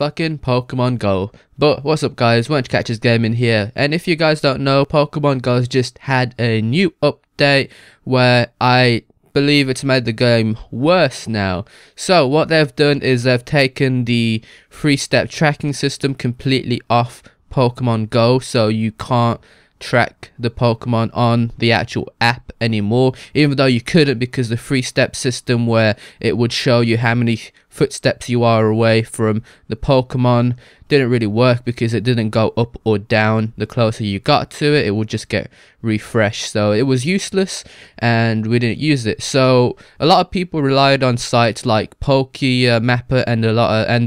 fucking Pokemon Go. But what's up guys, Wench Catchers Gaming here, and if you guys don't know, Pokemon Go's just had a new update where I believe it's made the game worse now. So what they've done is they've taken the 3-step tracking system completely off Pokemon Go, so you can't track the Pokemon on the actual app anymore, even though you couldn't, because the 3-step system where it would show you how many footsteps you are away from the Pokemon didn't really work, because it didn't go up or down. The closer you got to it, it would just get refreshed, so it was useless and we didn't use it. So a lot of people relied on sites like Mapper and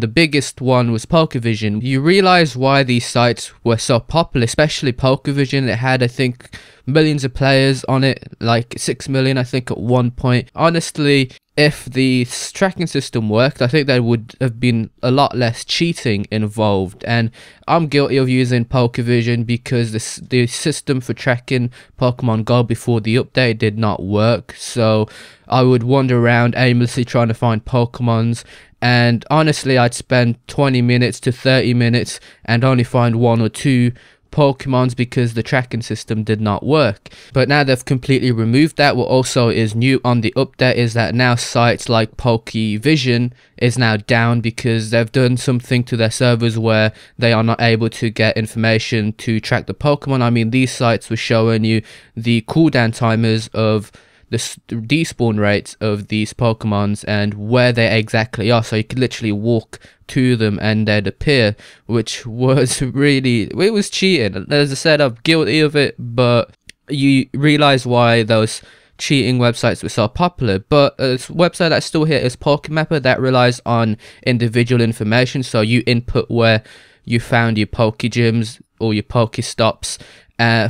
the biggest one was Pokevision. You realize why these sites were so popular, especially Pokevision. It had, I think, millions of players on it, like 6 million I think at one point. Honestly, if the tracking system worked, I think there would have been a lot less cheating involved, and I'm guilty of using Pokevision because the system for tracking Pokemon Go before the update did not work. So I would wander around aimlessly trying to find Pokemons, and honestly I'd spend 20 minutes to 30 minutes and only find 1 or 2 Pokemons because the tracking system did not work. But now they've completely removed that. What also is new on the update is that now sites like Pokevision is now down because they've done something to their servers where they are not able to get information to track the Pokemon. I mean, these sites were showing you the cooldown timers of the despawn rates of these Pokemons and where they exactly are, so you could literally walk to them and they'd appear, which was really, it was cheating. As I said, I'm guilty of it, but you realize why those cheating websites were so popular. But a website that's still here is Pokemapper, that relies on individual information, so you input where you found your Pokegyms or your Pokestops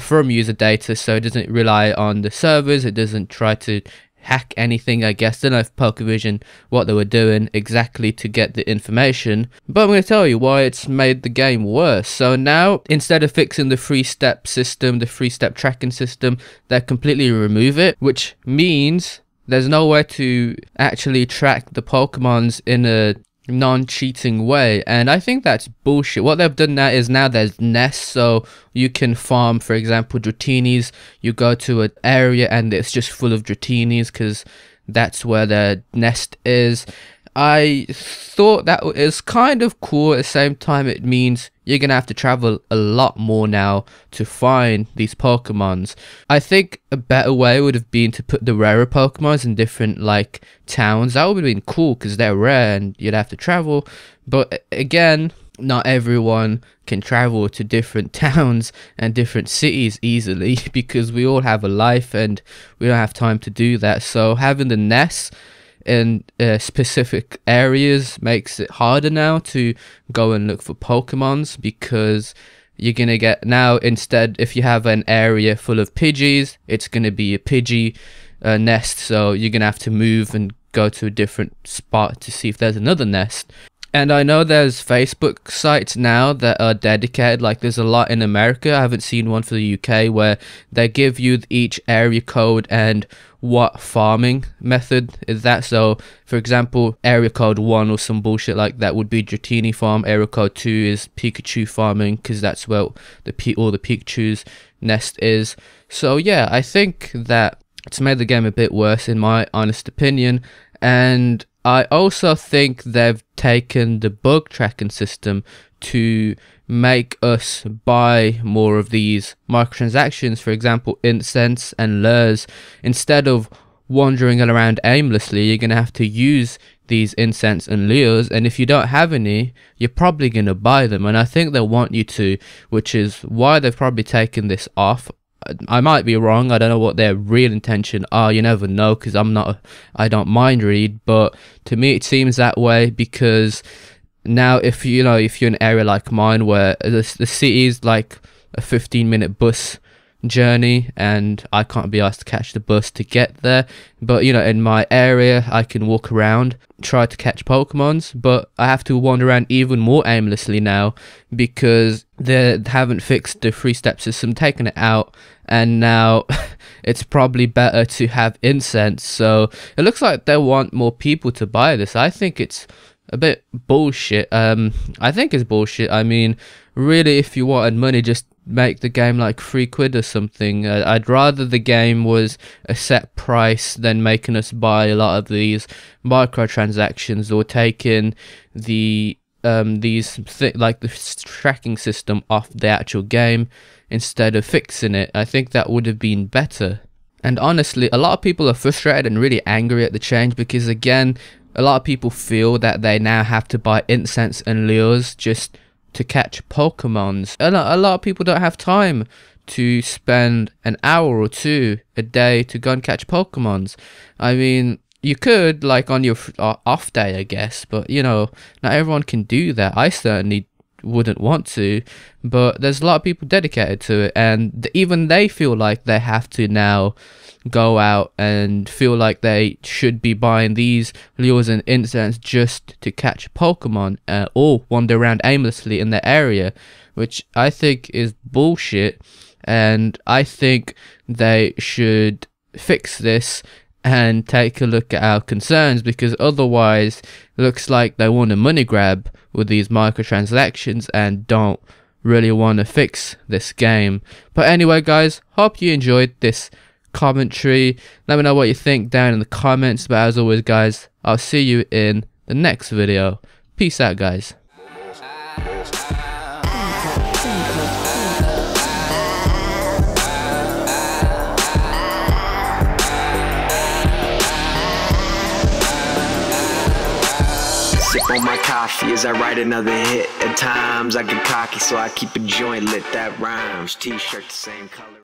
from user data, so it doesn't rely on the servers, it doesn't try to hack anything. I guess, don't know if Pokevision what they were doing exactly to get the information, but I'm going to tell you why it's made the game worse. So now, instead of fixing the 3-step system, the 3-step tracking system, they completely remove it, which means there's no way to actually track the Pokemons in a non-cheating way, and I think that's bullshit. What they've done now is there's nests, so you can farm, for example, Dratinis. You go to an area and it's just full of Dratinis because that's where their nest is. I thought that is kind of cool. At the same time, it means you're gonna have to travel a lot more now to find these Pokemons. I think a better way would have been to put the rarer Pokemons in different like towns. That would have been cool because they're rare and you'd have to travel. But again, not everyone can travel to different towns and different cities easily because we all have a life and we don't have time to do that. So having the nests in specific areas makes it harder now to go and look for Pokemons, because you're gonna get now, instead, if you have an area full of Pidgeys, it's gonna be a Pidgey nest, so you're gonna have to move and go to a different spot to see if there's another nest. And I know there's Facebook sites now that are dedicated, like there's a lot in America. I haven't seen one for the UK, where they give you each area code and what farming method is that. So for example, area code 1 or some bullshit like that would be Dratini farm. Area code 2 is Pikachu farming, because that's where all the Pikachu's nest is. So yeah, I think that it's made the game a bit worse in my honest opinion. And I also think they've taken the bug tracking system to make us buy more of these microtransactions, for example incense and lures. Instead of wandering around aimlessly, you're gonna have to use these incense and lures, and if you don't have any, you're probably gonna buy them, and I think they want you to, which is why they've probably taken this off. I might be wrong, I don't know what their real intention are, you never know, because I don't mind read, but to me it seems that way, because now if you're in an area like mine where the city is like a 15-minute bus journey and I can't be asked to catch the bus to get there, but in my area I can walk around, try to catch Pokemons, but I have to wander around even more aimlessly now because they haven't fixed the 3-step system, taken it out, and now it's probably better to have incense. So it looks like they want more people to buy this. I think it's a bit bullshit. I think it's bullshit. I mean, really, if you wanted money, just make the game like £3 or something. I'd rather the game was a set price than making us buy a lot of these microtransactions or taking the like the tracking system off the actual game instead of fixing it. I think that would have been better. And honestly, a lot of people are frustrated and really angry at the change because, again, a lot of people feel that they now have to buy incense and lures just to catch Pokemons. A lot of people don't have time to spend an hour or two a day to go and catch Pokemons. I mean, you could, like, on your off day, I guess, but, you know, not everyone can do that. I certainly wouldn't want to, but there's a lot of people dedicated to it, and even they feel like they have to now go out and feel like they should be buying these lures and incense just to catch Pokemon, or wander around aimlessly in their area, which I think is bullshit. And I think they should fix this and take a look at our concerns, because otherwise it looks like they want a money grab with these microtransactions and don't really want to fix this game. But anyway, guys, hope you enjoyed this commentary. Let me know what you think down in the comments, but as always, guys, I'll see you in the next video. Peace out, guys. Sip on my coffee as I write another hit. At times I get cocky, so I keep a joint lit. That rhymes. T-shirt the same color.